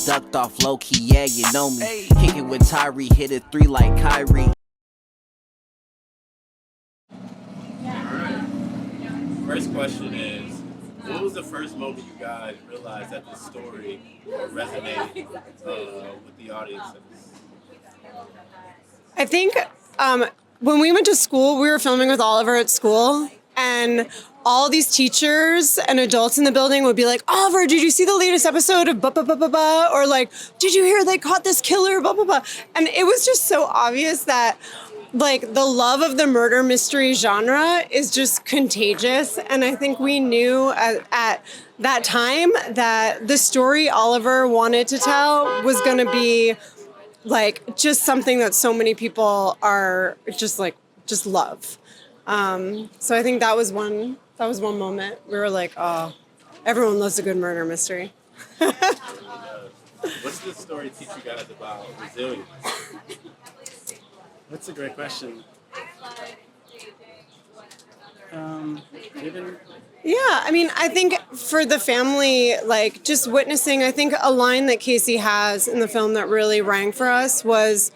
Ducked off low key, yeah, you know me. Kickin' with Tyree, hit it 3 like Kyrie. Alright. First question is, what was the first moment you guys realized that the story resonated with the audiences? I think when we went to school, we were filming with Oliver at school, and all these teachers and adults in the building would be like, Oliver, did you see the latest episode of blah, blah, blah, blah, blah? Or like, did you hear they caught this killer, blah, blah, blah. And it was just so obvious that like the love of the murder mystery genre is just contagious. And I think we knew at that time that the story Oliver wanted to tell was going to be like just something that so many people are just love. So I think that was one moment. We were like, oh, everyone loves a good murder mystery. What's the story teach you guys about resilience? That's a great question. Yeah, I mean, I think for the family, like just witnessing, I think a line that Casey has in the film that really rang for us was,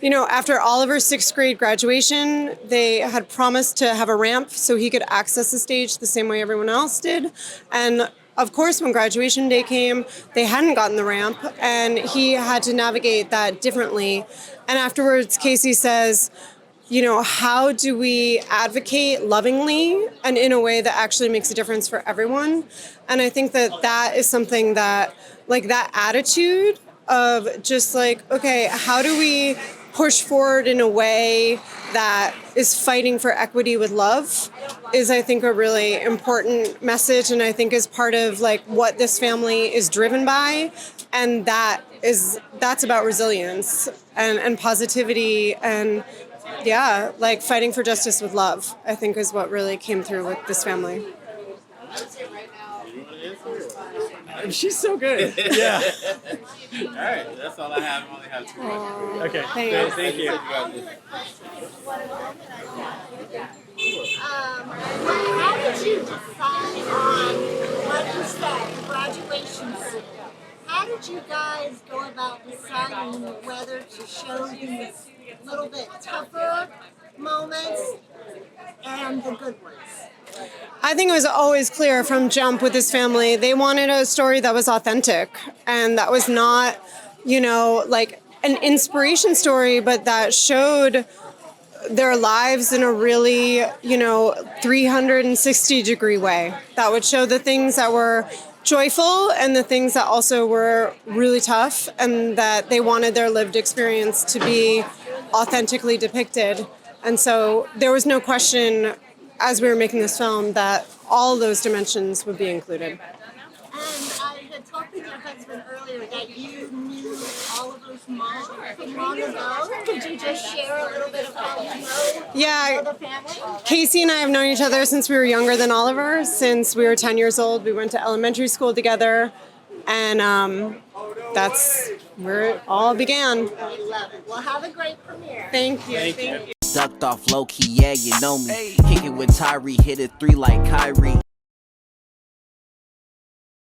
you know, after Oliver's 6th grade graduation, they had promised to have a ramp so he could access the stage the same way everyone else did. And of course, when graduation day came, they hadn't gotten the ramp and he had to navigate that differently. And afterwards, Casey says, you know, how do we advocate lovingly and in a way that actually makes a difference for everyone? And I think that that is something that, like that attitude of just like, okay, how do we push forward in a way that is fighting for equity with love is, I think, a really important message. And I think is part of like what this family is driven by. And that's about resilience and positivity and yeah, like fighting for justice with love, I think is what really came through with this family. She's so good. Yeah. All right, that's all I have. I only have 2 questions. Okay. Thanks. Thank you. How did you decide on, like you said, graduation school? How did you guys go about deciding whether to show these little bit tougher moments and the good ones? I think it was always clear from jump with this family, they wanted a story that was authentic and that was not, you know, like an inspiration story, but that showed their lives in a really, you know, 360-degree way. That would show the things that were joyful and the things that also were really tough and that they wanted their lived experience to be authentically depicted. And so there was no question as we were making this film that all those dimensions would be included. And I had talked with your husband earlier that you knew Oliver's mom from long ago. Could you just share a little bit of how you know the family? Casey and I have known each other since we were younger than Oliver. Since we were 10 years old, we went to elementary school together. And that's where it all began. I love it. Well, have a great premiere. Thank you. Thank you. Ducked off low key, yeah, you know me. Kickin' with Tyree, hit it 3 like Kyrie.